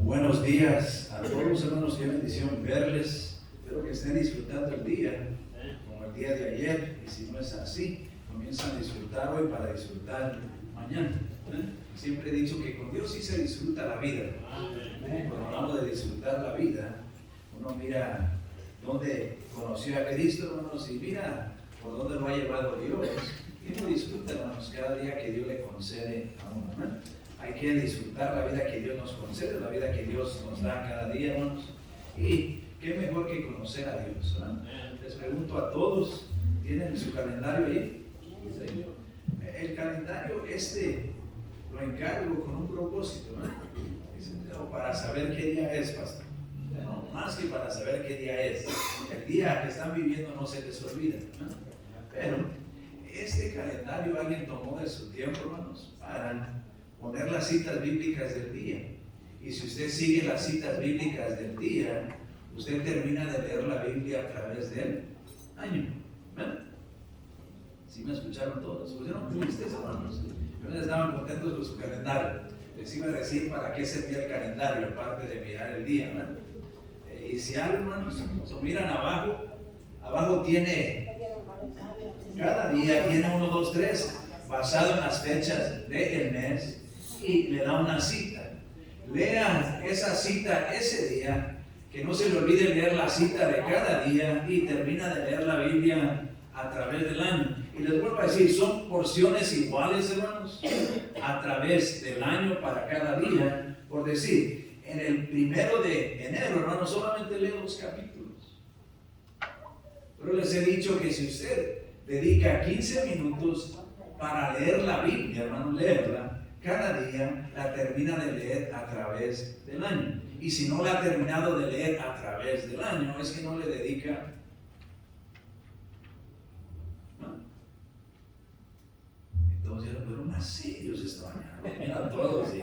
Buenos días a todos, hermanos, qué bendición verles. Espero que estén disfrutando el día, como el día de ayer, y si no es así, comienzan a disfrutar hoy para disfrutar mañana. Siempre he dicho que con Dios sí se disfruta la vida. Cuando hablamos de disfrutar la vida, uno mira dónde conoció a Cristo, hermanos, y mira por dónde lo ha llevado Dios. Y uno disfruta, hermanos, cada día que Dios le concede a uno, ¿no? Hay que disfrutar la vida que Dios nos concede, la vida que Dios nos da cada día, hermanos. Y qué mejor que conocer a Dios, ¿no? Les pregunto a todos, ¿tienen su calendario ahí? Sí. El calendario lo encargo con un propósito, ¿no? Para saber qué día es, pastor. No, más que para saber qué día es. El día que están viviendo no se les olvida, ¿no? Pero este calendario alguien tomó de su tiempo, hermanos, para poner las citas bíblicas del día. Y si usted sigue las citas bíblicas del día, usted termina de leer la Biblia a través del año. ¿Ven? ¿Sí me escucharon todos? ¿Se pusieron tristes, hermanos? Yo estaban contentos con su calendario. Les iba a decir para qué servía el calendario, aparte de mirar el día, ¿no? Y si algo, hermanos, miran abajo tiene, cada día tiene 1, 2, 3, basado en las fechas del mes, y le da una cita. Lean esa cita ese día, que no se le olvide leer la cita de cada día y termina de leer la Biblia a través del año. Y les vuelvo a decir, son porciones iguales, hermanos, a través del año para cada día. Por decir, en el 1 de enero, hermanos, solamente leo 2 capítulos. Pero les he dicho que si usted dedica 15 minutos para leer la Biblia, hermanos, leerla cada día, la termina de leer a través del año. Y si no la ha terminado de leer a través del año, es que no le dedica. ¿No? Entonces, pero más serios esta mañana. Mira todos. ¿Sí?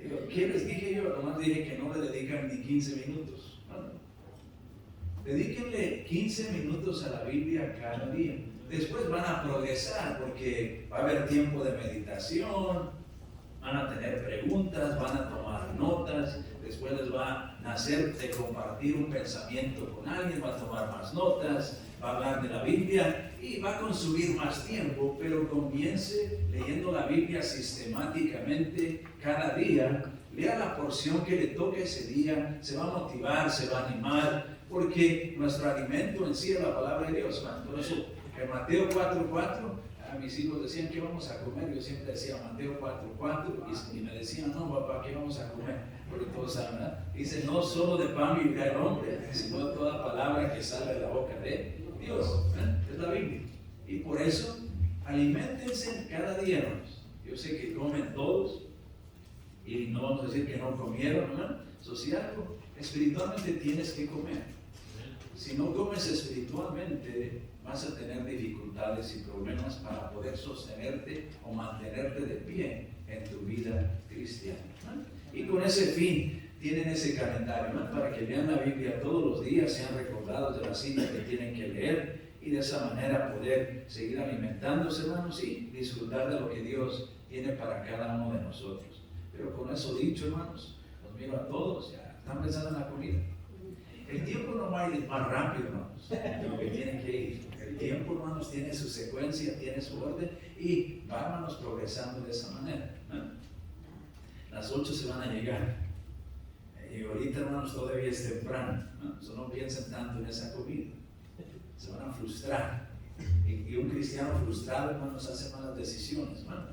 Digo, ¿qué les dije yo? Nomás dije que no le dedican ni 15 minutos. ¿No? Dedíquenle 15 minutos a la Biblia cada día. Después van a progresar porque va a haber tiempo de meditación. Van a tener preguntas, van a tomar notas, después les va a nacer de compartir un pensamiento con alguien, va a tomar más notas, va a hablar de la Biblia y va a consumir más tiempo, pero comience leyendo la Biblia sistemáticamente cada día. Lea la porción que le toque ese día, se va a motivar, se va a animar, porque nuestro alimento en sí es la palabra de Dios. Por eso, en Mateo 4:4, a mis hijos decían, ¿qué vamos a comer? Yo siempre decía Mateo 4:4 y me decían, no papá, ¿qué vamos a comer? Porque todos saben, ¿verdad? Dice, no solo de pan vivirá el hombre, sino de toda palabra que sale de la boca de Dios. Es la Biblia. Y por eso, aliméntense cada día, hermanos. Yo sé que comen todos y no vamos a decir que no comieron, ¿verdad? Si algo espiritualmente tienes que comer. Si no comes espiritualmente, vas a tener dificultades y problemas para poder sostenerte o mantenerte de pie en tu vida cristiana, ¿no? Y con ese fin tienen ese calendario, ¿no? Para que lean la Biblia todos los días, sean recordados de la cita que tienen que leer y de esa manera poder seguir alimentándose, hermanos, y disfrutar de lo que Dios tiene para cada uno de nosotros. Pero con eso dicho, hermanos, los miro a todos, ya están pensando en la comida. El tiempo no va a ir más rápido, hermanos, de lo que tiene que ir. El tiempo, hermanos, tiene su secuencia, tiene su orden y va, hermanos, progresando de esa manera, ¿no? Las 8 se van a llegar. Y ahorita, hermanos, todavía es temprano, ¿no? No piensen tanto en esa comida. Se van a frustrar. Y un cristiano frustrado, hermanos, hace malas decisiones, ¿no?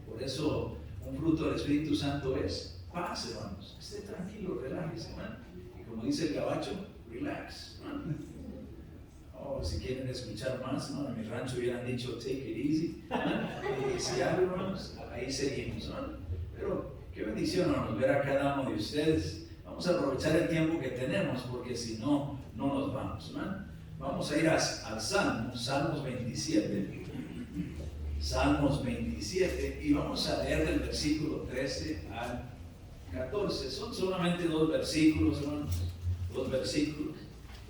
Por eso, un fruto del Espíritu Santo es paz, hermanos. Esté tranquilo, relájese, ¿no? Como dice el gabacho, relax, ¿no? O si quieren escuchar más, ¿no? En mi rancho hubieran dicho take it easy, ¿no? Y si algo, hermanos, ahí seguimos, ¿no? Pero qué bendición, hermanos, ver a cada uno de ustedes. Vamos a aprovechar el tiempo que tenemos, porque si no, no nos vamos, ¿no? Vamos a ir al Salmos 27. Salmos 27, y vamos a leer del versículo 13 al 14. Son solamente 2 versículos, hermanos. 2 versículos.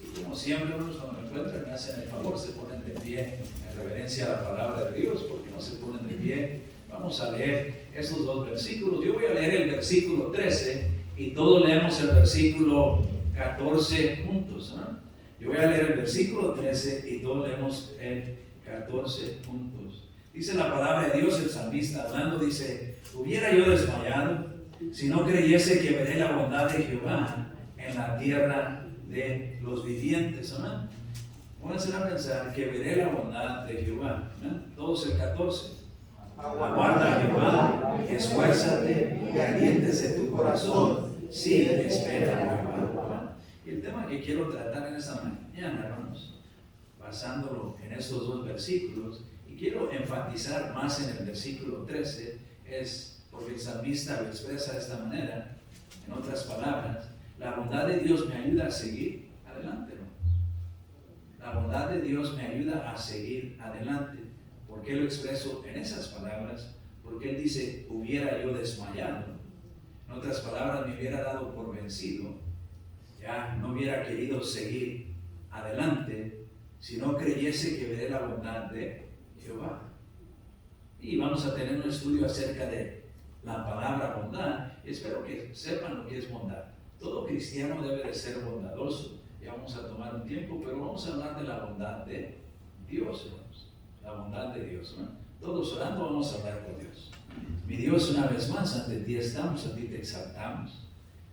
Y como siempre, hermanos, cuando me encuentran, me hacen el favor, se ponen de pie en reverencia a la palabra de Dios, porque no se ponen de pie. Vamos a leer esos 2 versículos. Yo voy a leer el versículo 13 y todos leemos el versículo 14 juntos, ¿no? Yo voy a leer el versículo 13 y todos leemos el 14 juntos. Dice la palabra de Dios, el salmista hablando, dice: hubiera yo desmayado si no creyese que veré la bondad de Jehová en la tierra de los vivientes. Amén. Pónganse a pensar que veré la bondad de Jehová. Amén. Todos el 14. Aguarda a Jehová, esfuérzate y aliéntese tu corazón. Sí, espera a Jehová. Y el tema que quiero tratar en esta mañana, hermanos, basándolo en estos 2 versículos, y quiero enfatizar más en el versículo 13, es porque el salmista lo expresa de esta manera. En otras palabras, la bondad de Dios me ayuda a seguir adelante, hermanos. La bondad de Dios me ayuda a seguir adelante. ¿Por qué lo expreso en esas palabras? Porque Él dice: hubiera yo desmayado. En otras palabras, me hubiera dado por vencido. Ya no hubiera querido seguir adelante si no creyese que veré la bondad de Jehová. Y vamos a tener un estudio acerca de la palabra bondad. Espero que sepan lo que es bondad. Todo cristiano debe de ser bondadoso. Ya vamos a tomar un tiempo, pero vamos a hablar de la bondad de Dios, hermanos. La bondad de Dios, ¿no? Todos orando vamos a hablar con Dios. Mi Dios, una vez más ante ti estamos, a ti te exaltamos,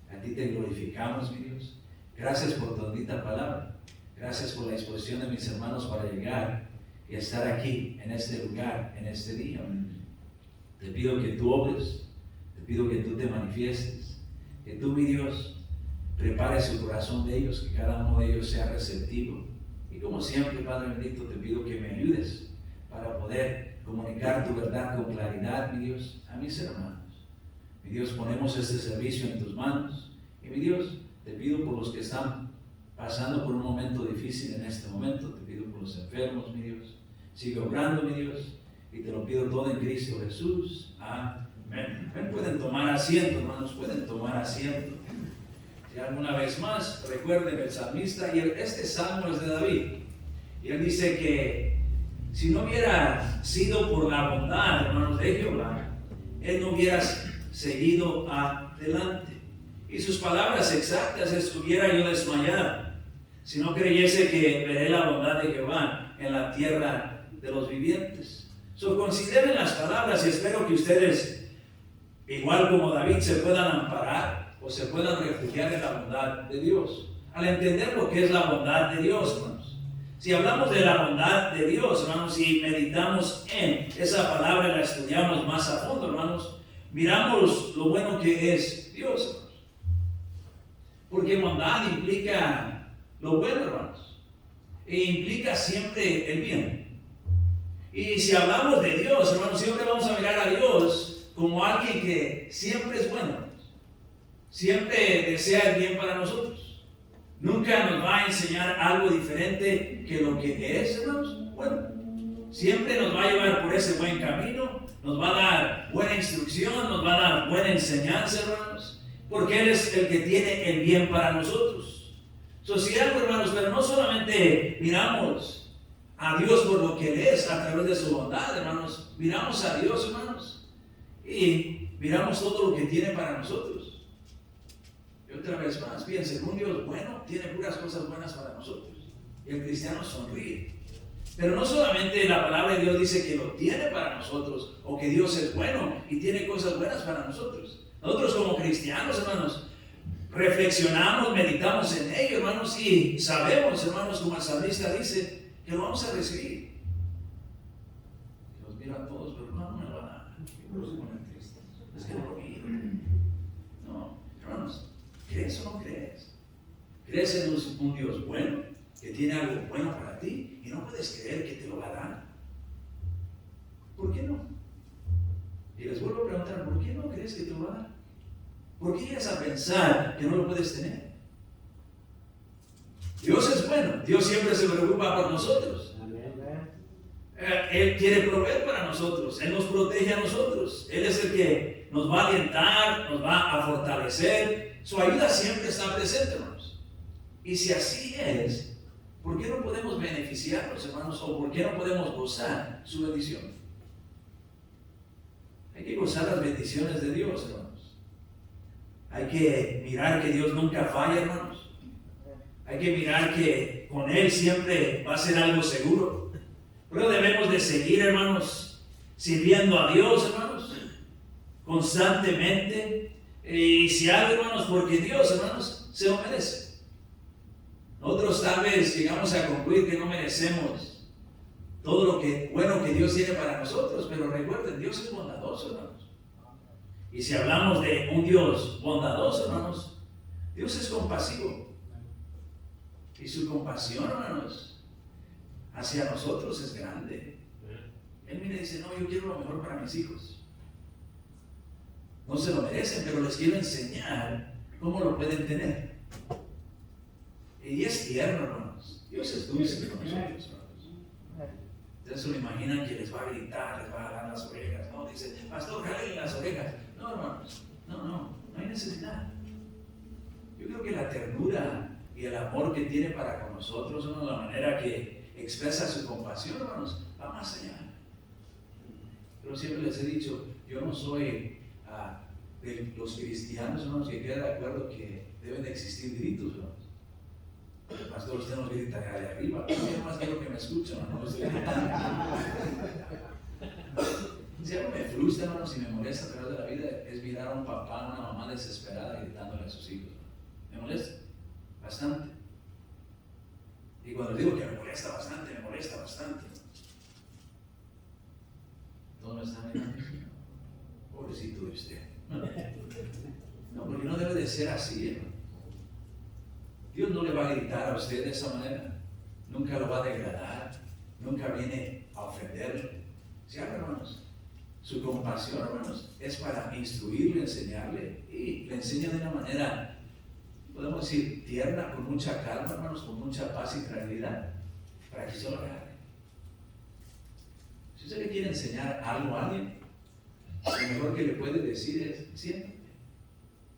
a ti te glorificamos, mi Dios. Gracias por tu bendita palabra. Gracias por la disposición de mis hermanos para llegar y estar aquí, en este lugar, en este día. Te pido que tú obres, te pido que tú te manifiestes, que tú, mi Dios, prepares el corazón de ellos, que cada uno de ellos sea receptivo. Y como siempre, Padre bendito, te pido que me ayudes para poder comunicar tu verdad con claridad, mi Dios, a mis hermanos. Mi Dios, ponemos este servicio en tus manos. Y mi Dios, te pido por los que están pasando por un momento difícil en este momento, te pido por los enfermos, mi Dios. Sigue obrando, mi Dios, y te lo pido todo en Cristo Jesús. Amén. Pueden tomar asiento, hermanos, pueden tomar asiento. Y alguna vez más, recuerden el salmista, y este salmo es de David. Y él dice que si no hubiera sido por la bondad, hermanos, de Jehová, él no hubiera seguido adelante. Y sus palabras exactas es: hubiera yo desmayado si no creyese que veré la bondad de Jehová en la tierra de los vivientes. Consideren las palabras y espero que ustedes, igual como David, se puedan amparar o se puedan refugiar en la bondad de Dios. Al entender lo que es la bondad de Dios, hermanos. Si hablamos de la bondad de Dios, hermanos, y meditamos en esa palabra y la estudiamos más a fondo, hermanos, miramos lo bueno que es Dios, hermanos. Porque bondad implica lo bueno, hermanos. E implica siempre el bien. Y si hablamos de Dios, hermanos, siempre vamos a mirar a Dios como alguien que siempre es bueno, hermanos. Siempre desea el bien para nosotros. Nunca nos va a enseñar algo diferente que lo que es, hermanos, bueno. Siempre nos va a llevar por ese buen camino, nos va a dar buena instrucción, nos va a dar buena enseñanza, hermanos, porque Él es el que tiene el bien para nosotros. Si algo, hermanos, pero no solamente miramos a Dios por lo que Él es a través de su bondad, hermanos, miramos a Dios, hermanos, y miramos todo lo que tiene para nosotros. Y otra vez más, piensen, un Dios bueno tiene puras cosas buenas para nosotros. Y el cristiano sonríe. Pero no solamente la palabra de Dios dice que lo tiene para nosotros, o que Dios es bueno y tiene cosas buenas para nosotros. Nosotros como cristianos, hermanos, reflexionamos, meditamos en ello, hermanos, y sabemos, hermanos, como el salmista dice, que lo vamos a recibir. Los miro a todos, pero no me lo van a dar. Es que no lo miro. No, hermanos, ¿crees o no crees? ¿Crees en un Dios bueno, que tiene algo bueno para ti y no puedes creer que te lo va a dar? ¿Por qué no? Y les vuelvo a preguntar, ¿por qué no crees que te lo va a dar? ¿Por qué llegas a pensar que no lo puedes tener? Dios es bueno, Dios siempre se preocupa por nosotros. Él quiere proveer para nosotros, Él nos protege a nosotros, Él es el que nos va a alentar, nos va a fortalecer, su ayuda siempre está presente, hermanos. Y si así es, ¿por qué no podemos beneficiarnos, hermanos? ¿O por qué no podemos gozar su bendición? Hay que gozar las bendiciones de Dios, hermanos. Hay que mirar que Dios nunca falla, hermanos. Hay que mirar que con Él siempre va a ser algo seguro. Pero debemos de seguir, hermanos, sirviendo a Dios, hermanos, constantemente. Y si algo, hermanos, porque Dios, hermanos, se lo merece. Nosotros tal vez llegamos a concluir que no merecemos todo lo que bueno que Dios tiene para nosotros, pero recuerden, Dios es bondadoso, hermanos. Y si hablamos de un Dios bondadoso, hermanos, Dios es compasivo. Y su compasión, hermanos, hacia nosotros es grande. Él mira y dice, no, yo quiero lo mejor para mis hijos. No se lo merecen, pero les quiero enseñar cómo lo pueden tener. Y es tierno, hermanos. Dios es dulce con nosotros, hermanos. Ustedes se lo imaginan que les va a gritar, les va a dar las orejas. No, dice, pastor, jale las orejas. No, hermanos, no hay necesidad. Yo creo que la ternura y el amor que tiene para con nosotros, ¿no? La manera que expresa su compasión, hermanos, va más allá. Pero siempre les he dicho, yo no soy de los cristianos, hermanos, que queda de acuerdo que deben de existir gritos, hermanos. El pastor, usted nos grita de arriba, pero yo más quiero que me escuchen, no estoy gritando. Si algo me frustra, hermanos, y me molesta a través de la vida, es mirar a un papá, a una mamá desesperada gritándole a sus hijos. Me molesta bastante. Y cuando digo que me molesta bastante, me molesta bastante. Todos me están mirando. Pobrecito de usted. No, porque no debe de ser así, hermano. Dios no le va a gritar a usted de esa manera. Nunca lo va a degradar. Nunca viene a ofenderle. ¿Sí, hermanos? Su compasión, hermanos, es para instruirle, enseñarle. Y le enseña de una manera, podemos decir, tierna, con mucha calma, hermanos, con mucha paz y tranquilidad, para que se lo agarre. Si usted le quiere enseñar algo a alguien, lo mejor que le puede decir es, siéntate,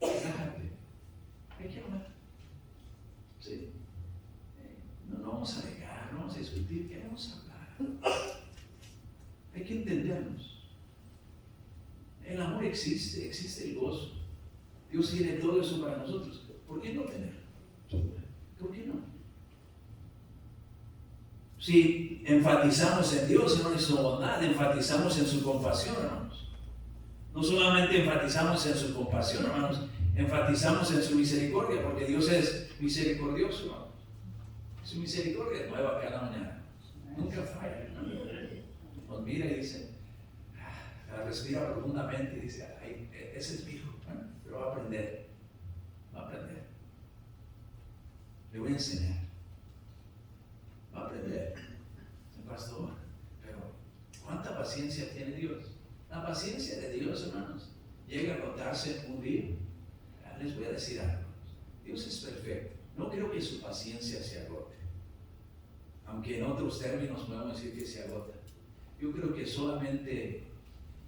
relájate, hay que hablar. ¿Sí? No vamos a alegar, no vamos a discutir, queremos hablar. Hay que entendernos. El amor existe el gozo. Dios quiere todo eso para nosotros. ¿Por qué no tenerlo? ¿Por qué no? Si enfatizamos en Dios, hermanos, en su bondad, enfatizamos en su compasión, hermanos. No solamente enfatizamos en su compasión, hermanos, enfatizamos en su misericordia, porque Dios es misericordioso, hermanos. Su misericordia es nueva cada mañana. Nunca falla, hermanos. Nos mira y dice, respira profundamente y dice, ay, ese es mi hijo, pero va a aprender. Le voy a enseñar. Va a aprender. Pastor, pero ¿cuánta paciencia tiene Dios? La paciencia de Dios, hermanos, llega a agotarse un día. Les voy a decir algo. Dios es perfecto. No creo que su paciencia se agote. Aunque en otros términos podemos decir que se agota. Yo creo que solamente,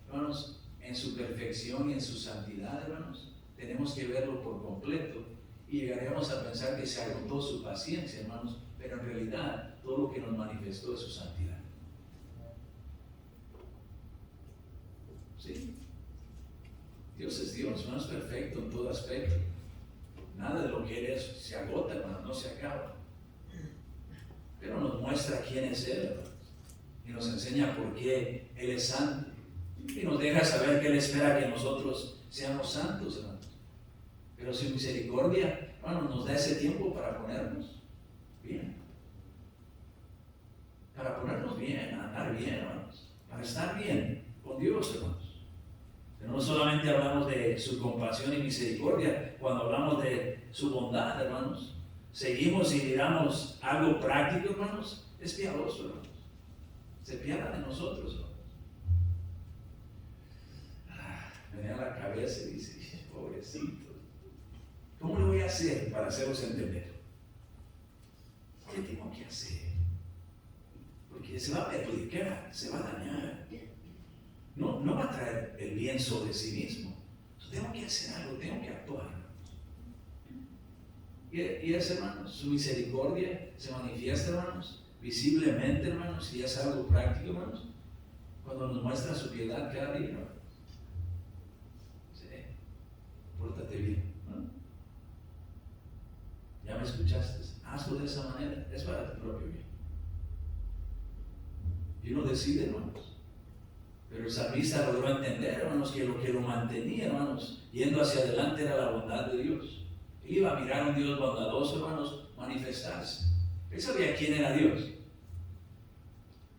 hermanos, en su perfección y en su santidad, hermanos, tenemos que verlo por completo y llegaremos a pensar que se agotó su paciencia, hermanos, pero en realidad todo lo que nos manifestó es su santidad. ¿Sí? Dios es Dios, no es perfecto en todo aspecto. Nada de lo que Él es se agota, hermanos, no se acaba. Pero nos muestra quién es Él, hermanos, y nos enseña por qué Él es santo. Y nos deja saber que Él espera que nosotros seamos santos, hermanos. Pero su misericordia, hermanos, nos da ese tiempo para ponernos bien. Para ponernos bien, andar bien, hermanos. Para estar bien con Dios, hermanos. Pero no solamente hablamos de su compasión y misericordia, cuando hablamos de su bondad, hermanos. Seguimos y miramos algo práctico, hermanos. Es piadoso, hermanos. Se piada de nosotros, hermanos. Me da la cabeza y dice, pobrecito. ¿Cómo le voy a hacer para hacerlos entender? ¿Qué tengo que hacer? Porque se va a perjudicar, se va a dañar. No va a traer el bien sobre sí mismo. Entonces, tengo que hacer algo, tengo que actuar. Y es, hermanos, su misericordia se manifiesta, hermanos, visiblemente, hermanos, y es algo práctico, hermanos, cuando nos muestra su piedad cada día, hermanos. Sí, pórtate bien, ¿no? Ya me escuchaste, hazlo de esa manera, es para tu propio bien. Y uno decide, hermanos. Pero el salmista logró entender, hermanos, que lo mantenía, hermanos, yendo hacia adelante era la bondad de Dios. Él iba a mirar a un Dios bondadoso, hermanos, manifestarse. Él sabía quién era Dios.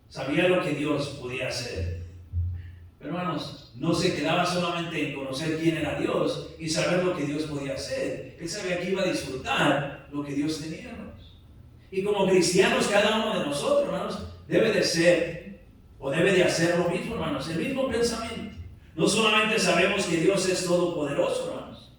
Sabía lo que Dios podía hacer. Pero, hermanos, no se quedaba solamente en conocer quién era Dios y saber lo que Dios podía hacer. Él sabía que iba a disfrutar lo que Dios tenía, hermanos. Y como cristianos, cada uno de nosotros, hermanos, debe de ser o debe de hacer lo mismo, hermanos, el mismo pensamiento. No solamente sabemos que Dios es todopoderoso, hermanos,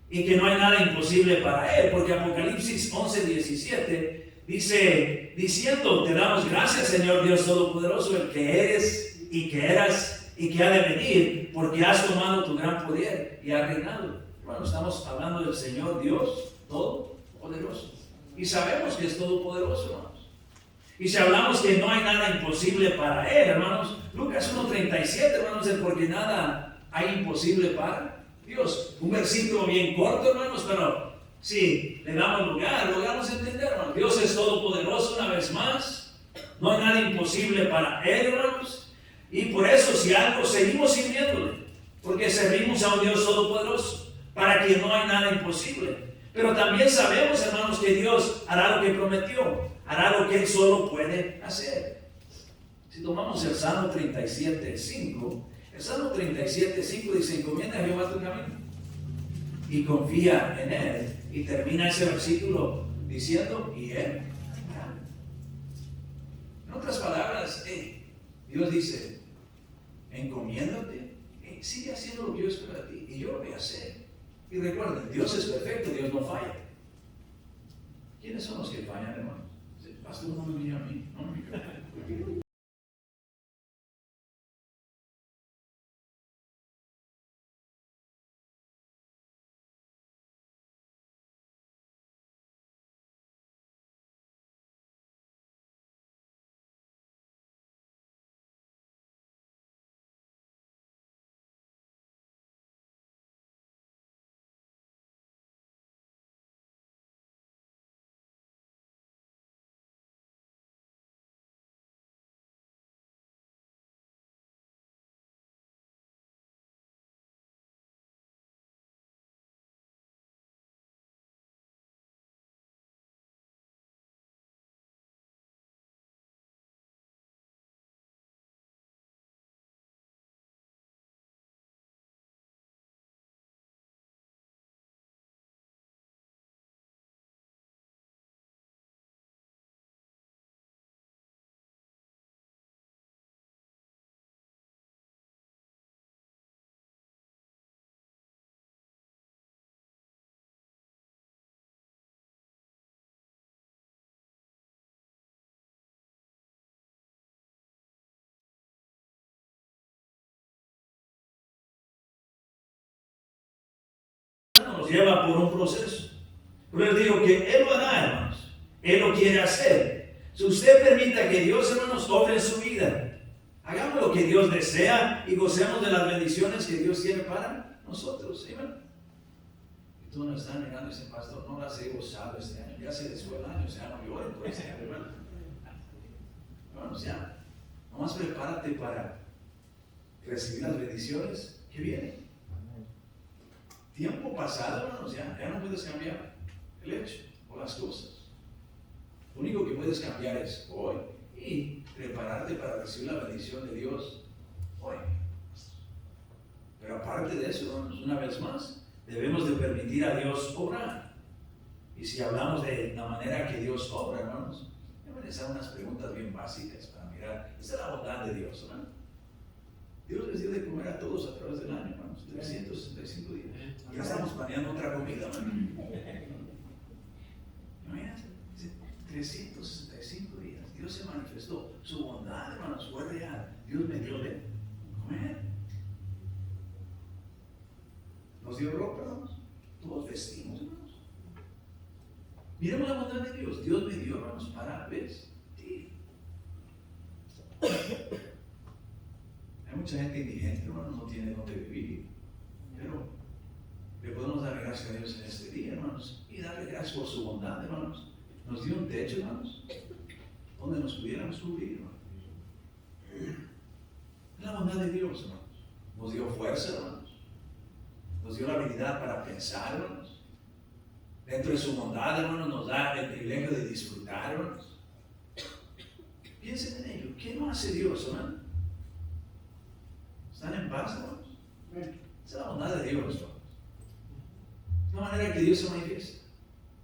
y que no hay nada imposible para Él, porque Apocalipsis 11:17 dice, diciendo, te damos gracias, Señor Dios Todopoderoso, el que eres y que eras y que ha de venir, porque has tomado tu gran poder y has reinado. Bueno, estamos hablando del Señor Dios Todopoderoso. Y sabemos que es todopoderoso, hermanos. Y si hablamos que no hay nada imposible para Él, hermanos, Lucas 1:37, hermanos, es porque nada hay imposible para Dios. Un versículo bien corto, hermanos, pero sí, le damos lugar, logramos entender, hermanos. Dios es todopoderoso una vez más. No hay nada imposible para Él, hermanos. Y por eso, si algo, seguimos sirviéndole, porque servimos a un Dios todopoderoso, para quien no hay nada imposible. Pero también sabemos, hermanos, que Dios hará lo que prometió, hará lo que Él solo puede hacer. Si tomamos el Salmo 37:5, el Salmo 37:5 dice, encomienda a Jehová tu camino y confía en Él. Y termina ese versículo diciendo, y Él hará. En otras palabras, Dios dice, encomiéndate, sigue haciendo lo que yo espero de ti, y yo lo voy a hacer. Y recuerden, Dios es perfecto, Dios no falla. ¿Quiénes son los que fallan, hermanos? Pastor, no me mira a mí, no me mira. Nos lleva por un proceso. Pero les digo que Él lo hará, hermanos. Él lo quiere hacer. Si usted permita que Dios, hermanos, obre en su vida, hagamos lo que Dios desea y gocemos de las bendiciones que Dios tiene para nosotros. ¿Amén? Y tú no estás mirando ese pastor, no las he gozado este año. Ya se les fue el año, o sea, no lloren por este año, hermano. Hermanos, ya. Nomás prepárate para recibir las bendiciones que vienen. Tiempo pasado, hermanos, ya no puedes cambiar el hecho o las cosas. Lo único que puedes cambiar es hoy y prepararte para recibir la bendición de Dios hoy. Pero aparte de eso, hermanos, una vez más, debemos de permitir a Dios obrar. Y si hablamos de la manera que Dios obra, hermanos, déjenme hacer unas preguntas bien básicas para mirar. Esta es la bondad de Dios, ¿verdad? Dios les dio de comer a todos a través del año, hermanos, 365 días. Ya estamos planeando otra comida, hermano. Imagínate, 365 días. Dios se manifestó. Su bondad, hermanos, fue real. Dios me dio de comer. Nos dio ropa, hermanos. Todos vestimos, hermanos. Miremos la bondad de Dios. Dios me dio, hermanos, para vestir. Hay mucha gente indigente, hermanos, no tiene donde vivir. Pero le podemos dar gracias a Dios en este día, hermanos, y darle gracias por su bondad, hermanos. Nos dio un techo, hermanos, donde nos pudiéramos cubrir, hermanos. La bondad de Dios, hermanos. Nos dio fuerza, hermanos. Nos dio la habilidad para pensar, hermanos. Dentro de su bondad, hermanos, nos da el privilegio de disfrutar, hermanos. Piensen en ello. ¿Qué no hace Dios, hermano? ¿Están en paz, hermanos? Esa es la bondad de Dios, hermanos. Es la manera que Dios se manifiesta.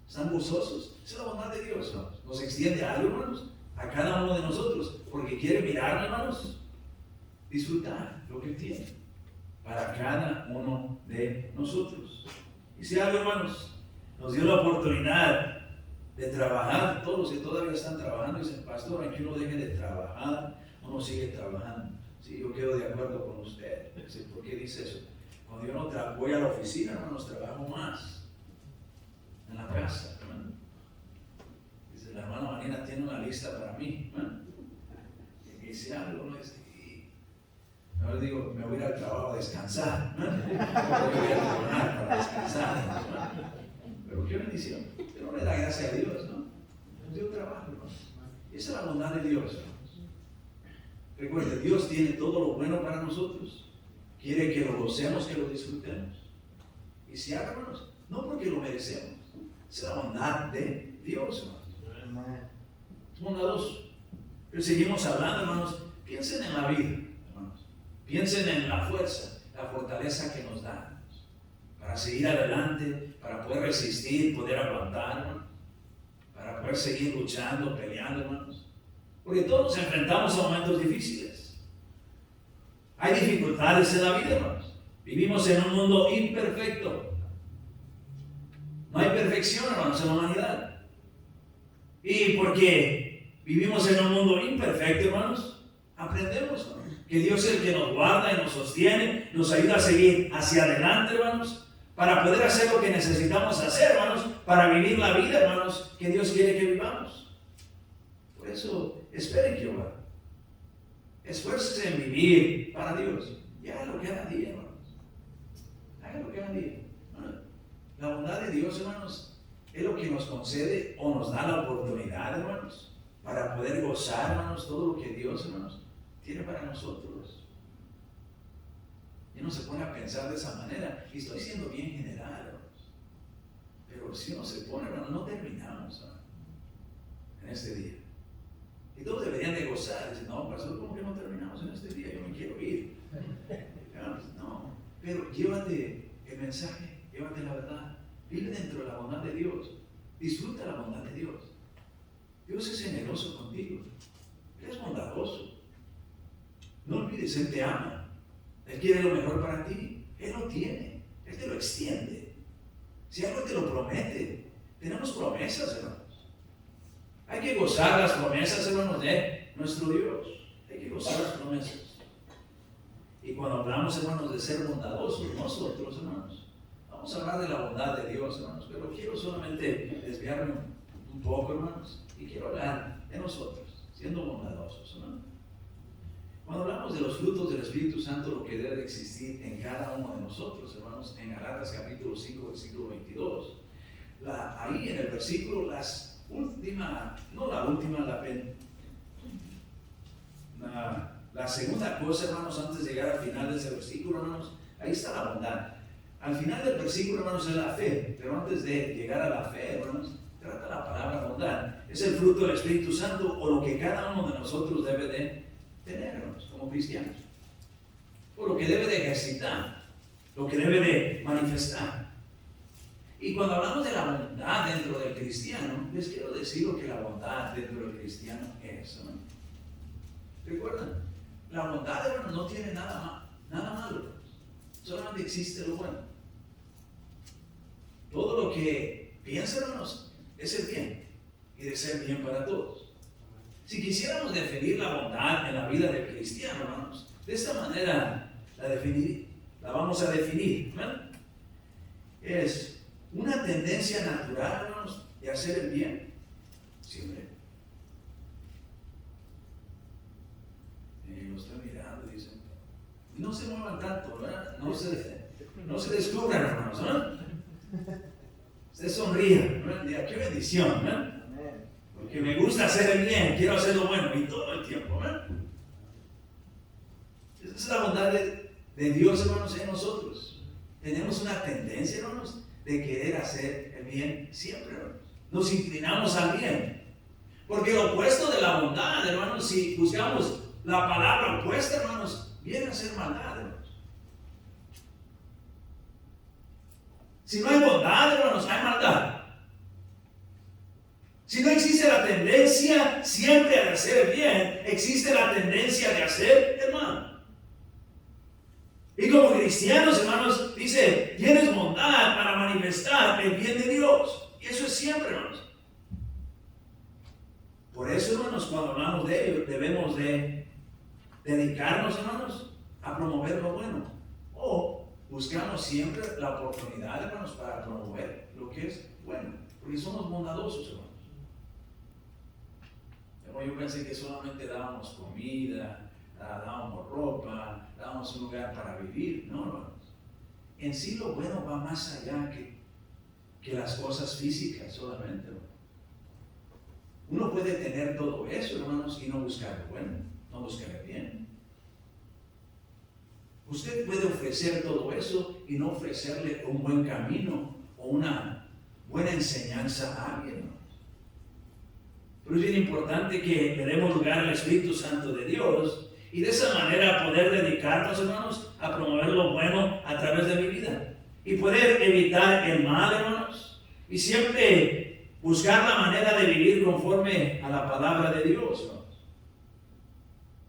¿Están gozosos? Esa es la bondad de Dios, hermanos. Nos extiende algo, hermanos, a cada uno de nosotros, porque quiere mirar, hermanos, disfrutar lo que tiene para cada uno de nosotros. Y si algo, hermanos, nos dio la oportunidad de trabajar, todos los que todavía están trabajando, dicen, pastor, aquí uno deje de trabajar, uno sigue trabajando. Sí, yo quedo de acuerdo con usted. ¿Por qué dice eso? Cuando yo no voy a la oficina, hermanos, trabajo más en la casa, hermano. Dice, la hermana Marina tiene una lista para mí, hermano. Y dice algo, ¿no? Ahora digo, me voy a ir al trabajo a descansar, hermano. Me voy a trabajar para descansar, hermano. Pero qué bendición. Pero no le da gracias a Dios, ¿no? Nos dio trabajo, hermano. Y esa es la bondad de Dios, hermanos. Recuerde, Dios tiene todo lo bueno para nosotros. Quiere que lo gocemos, que lo disfrutemos. Y si haga, hermanos, no porque lo merecemos. Es la bondad de Dios, hermanos. Es bondadoso. Pero seguimos hablando, hermanos. Piensen en la vida, hermanos. Piensen en la fuerza, la fortaleza que nos da, hermanos, para seguir adelante, para poder resistir, poder aguantar, hermanos, para poder seguir luchando, peleando, hermanos. Porque todos nos enfrentamos a momentos difíciles. Hay dificultades en la vida, hermanos. Vivimos en un mundo imperfecto. No hay perfección, hermanos, en la humanidad. Y porque vivimos en un mundo imperfecto, hermanos, aprendemos, hermanos, que Dios es el que nos guarda y nos sostiene, nos ayuda a seguir hacia adelante, hermanos, para poder hacer lo que necesitamos hacer, hermanos, para vivir la vida, hermanos, que Dios quiere que vivamos. Por eso, esperen Jehová. Esfuércense en vivir para Dios. Y háganlo cada día, hermanos. Háganlo cada día. La bondad de Dios, hermanos, es lo que nos concede o nos da la oportunidad, hermanos, para poder gozar, hermanos, todo lo que Dios, hermanos, tiene para nosotros. Y uno se pone a pensar de esa manera. Y estoy siendo bien general, hermanos. Pero si uno se pone, hermanos, no terminamos, hermanos, en este día. Y todos deberían de gozar. Dicen, no, pastor, ¿cómo que no terminamos en este día? Yo me quiero ir. No, pero llévate el mensaje, llévate la verdad. Vive dentro de la bondad de Dios. Disfruta la bondad de Dios. Dios es generoso contigo. Él es bondadoso. No olvides, Él te ama. Él quiere lo mejor para ti. Él lo tiene. Él te lo extiende. Si algo te lo promete, tenemos promesas, hermanos. Hay que gozar las promesas, hermanos, de nuestro Dios. Hay que gozar las promesas. Y cuando hablamos, hermanos, de ser bondadosos, nosotros, hermanos, vamos a hablar de la bondad de Dios, hermanos. Pero quiero solamente desviarme un poco, hermanos, y quiero hablar de nosotros, siendo bondadosos, hermanos. Cuando hablamos de los frutos del Espíritu Santo, lo que debe de existir en cada uno de nosotros, hermanos, en Gálatas capítulo 5, versículo 22, ahí en el versículo, la segunda cosa, hermanos, antes de llegar al final de ese versículo, hermanos, ahí está la bondad. Al final del versículo, hermanos, es la fe, pero antes de llegar a la fe, hermanos, trata la palabra bondad. Es el fruto del Espíritu Santo, o lo que cada uno de nosotros debe de tener, hermanos, como cristianos, o lo que debe de ejercitar, lo que debe de manifestar. Y cuando hablamos de la bondad dentro del cristiano, les quiero decir lo que la bondad dentro del cristiano es, ¿no? ¿Recuerdan? La bondad, hermanos, no tiene nada malo. Solamente existe lo bueno. Todo lo que piensa, hermanos, es el bien y de ser bien para todos. Si quisiéramos definir la bondad en la vida del cristiano, hermanos, de esta manera la vamos a definir, ¿verdad? Es una tendencia natural, hermanos, de hacer el bien siempre. Lo estoy mirando y dicen, no se muevan tanto, ¿verdad? No se descubran, hermanos, ¿verdad? Usted sonríe, ¿verdad? Diga, qué bendición, ¿verdad? Porque me gusta hacer el bien, quiero hacer lo bueno y todo el tiempo, ¿verdad? Esa es la bondad de Dios, hermanos, en nosotros. Tenemos una tendencia, hermanos, de querer hacer el bien siempre, hermanos. Nos inclinamos al bien. Porque lo opuesto de la bondad, hermanos, si buscamos la palabra opuesta, hermanos, viene a ser maldad, hermanos. Si no hay bondad, hermanos, hay maldad. Si no existe la tendencia siempre de hacer el bien, existe la tendencia de hacer el mal. Y como cristianos, hermanos, dice, tienes bondad para manifestar el bien de Dios. Y eso es siempre, hermanos. Por eso, hermanos, cuando hablamos de ello, debemos de dedicarnos, hermanos, a promover lo bueno. O buscamos siempre la oportunidad, hermanos, para promover lo que es bueno. Porque somos bondadosos, hermanos. Yo pensé que solamente dábamos comida, dábamos ropa, dábamos un lugar para vivir. No, hermanos. En sí lo bueno va más allá que las cosas físicas solamente, hermanos. Uno puede tener todo eso, hermanos, y no buscar lo bueno, no buscar el bien. Usted puede ofrecer todo eso y no ofrecerle un buen camino o una buena enseñanza a alguien, hermanos. Pero es bien importante que le demos lugar al Espíritu Santo de Dios y de esa manera poder dedicarnos, hermanos, a promover lo bueno a través de mi vida y poder evitar el mal, hermanos, y siempre buscar la manera de vivir conforme a la palabra de Dios, hermanos.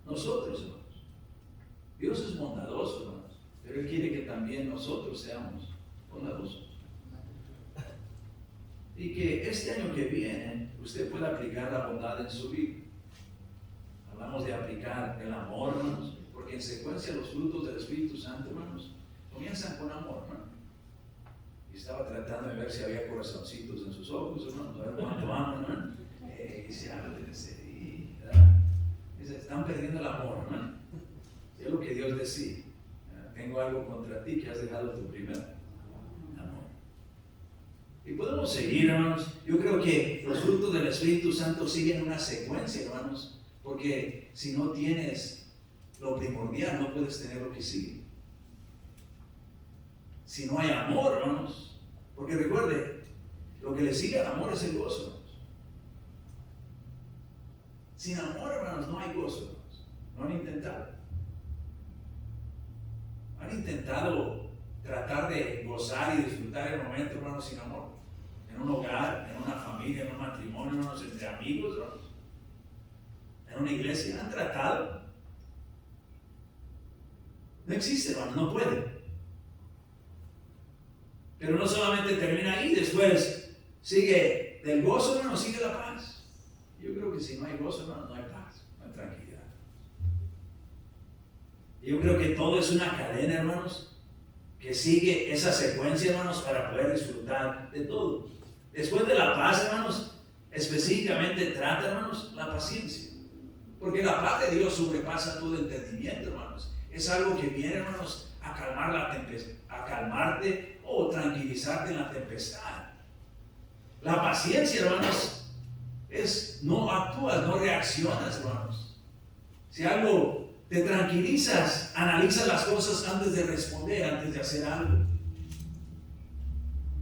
Nosotros, hermanos. Dios es bondadoso, hermanos, pero Él quiere que también nosotros seamos bondadosos. Y que este año que viene usted pueda aplicar la bondad en su vida. Hablamos de aplicar el amor, hermanos, porque en secuencia los frutos del Espíritu Santo, hermanos, comienzan con amor, hermano. Y estaba tratando de ver si había corazoncitos en sus ojos, hermanos, a ver cuánto aman, hermano. Y se habla de ese día, dice, están perdiendo el amor, hermano. Es lo que Dios decía. Tengo algo contra ti que has dejado tu primer amor. Y podemos seguir, hermanos. Yo creo que los frutos del Espíritu Santo siguen una secuencia, hermanos, porque si no tienes lo primordial, no puedes tener lo que sigue. Si no hay amor, hermanos, porque recuerde, lo que le sigue al amor es el gozo, hermanos. Sin amor, hermanos, no hay gozo, hermanos. No han intentado. Han intentado tratar de gozar y disfrutar el momento, hermanos, sin amor. En un hogar, en una familia, en un matrimonio, hermanos, entre amigos, hermanos. En una iglesia, han tratado. No existe, hermanos, no puede. Pero no solamente termina ahí, después sigue del gozo, hermanos, sigue la paz. Yo creo que si no hay gozo, hermanos, no hay paz, no hay tranquilidad. Yo creo que todo es una cadena, hermanos, que sigue esa secuencia, hermanos, para poder disfrutar de todo. Después de la paz, hermanos, específicamente trata, hermanos, la paciencia. Porque la paz de Dios sobrepasa todo entendimiento, hermanos. Es algo que viene, hermanos, a calmar la tempestad, a calmarte o tranquilizarte en la tempestad. La paciencia, hermanos, es no actúas, no reaccionas, hermanos. Si algo te tranquilizas, analizas las cosas antes de responder, antes de hacer algo.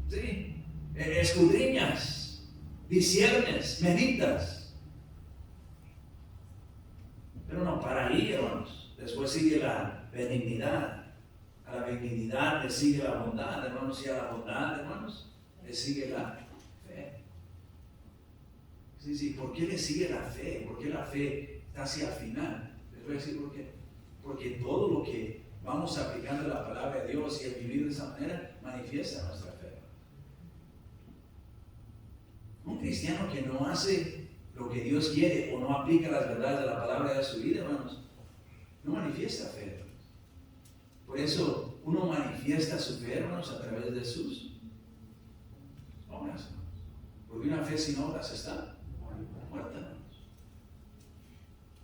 ¿Sí? Escudriñas, disciernes, meditas. Pero no para ahí, hermanos. Después sigue la benignidad. A la benignidad le sigue la bondad, hermanos, y a la bondad, hermanos, le sigue la fe. Sí, ¿por qué le sigue la fe? ¿Por qué la fe está hacia el final? Les voy a decir por qué. Porque todo lo que vamos aplicando la palabra de Dios y el vivir de esa manera manifiesta nuestra fe. Un cristiano que no hace lo que Dios quiere o no aplica las verdades de la palabra de su vida, hermanos, no manifiesta fe. Por eso uno manifiesta su fe, hermanos, a través de sus obras. Porque una fe sin obras está muerta, hermanos.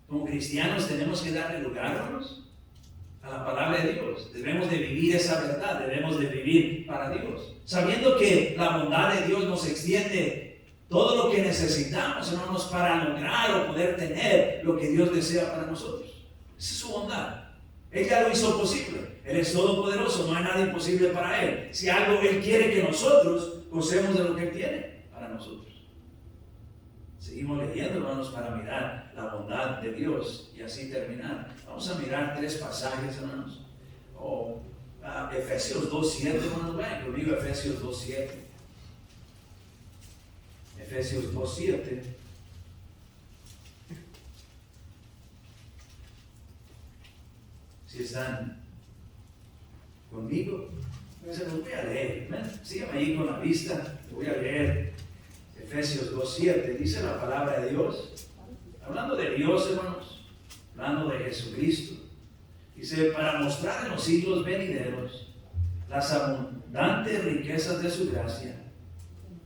Como cristianos tenemos que darle lugar, hermanos, a la palabra de Dios. Debemos de vivir esa verdad, debemos de vivir para Dios, sabiendo que la bondad de Dios nos extiende todo lo que necesitamos, hermanos, para lograr o poder tener lo que Dios desea para nosotros. Esa es su bondad. Él ya lo hizo posible. Él es todopoderoso, no hay nada imposible para Él. Si algo Él quiere que nosotros gocemos de lo que Él tiene para nosotros. Seguimos leyendo, hermanos, para mirar la bondad de Dios y así terminar. Vamos a mirar 3 pasajes, hermanos. Efesios 2:7, hermanos, vayan conmigo, Efesios 2:7. Efesios 2:7. Si están conmigo, se los voy a leer. Síganme ahí con la vista. Voy a leer Efesios 2:7. Dice la palabra de Dios. Hablando de Dios, hermanos. Hablando de Jesucristo. Dice, para mostrar en los siglos venideros las abundantes riquezas de su gracia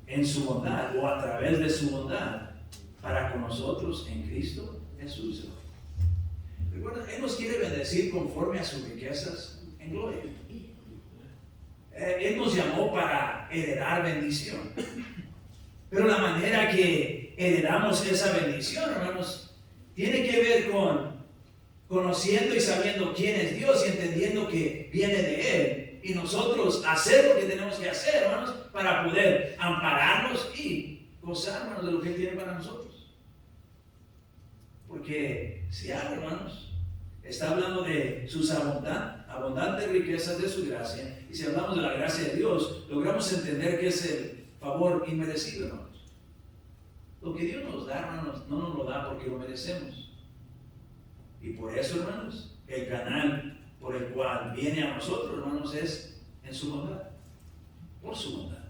en su bondad o a través de su bondad para con nosotros en Cristo Jesús. Recuerda, Él nos quiere bendecir conforme a sus riquezas en gloria. Él nos llamó para heredar bendición. Pero la manera que heredamos esa bendición, hermanos, tiene que ver con conociendo y sabiendo quién es Dios y entendiendo que viene de Él. Y nosotros hacer lo que tenemos que hacer, hermanos, para poder ampararnos y gozarnos de lo que Él tiene para nosotros. Porque si algo, hermanos, está hablando de sus abundantes riquezas de su gracia, y si hablamos de la gracia de Dios, logramos entender que es el favor inmerecido, hermanos. Lo que Dios nos da, hermanos, no nos lo da porque lo merecemos. Y por eso, hermanos, el canal por el cual viene a nosotros, hermanos, es en su bondad, por su bondad.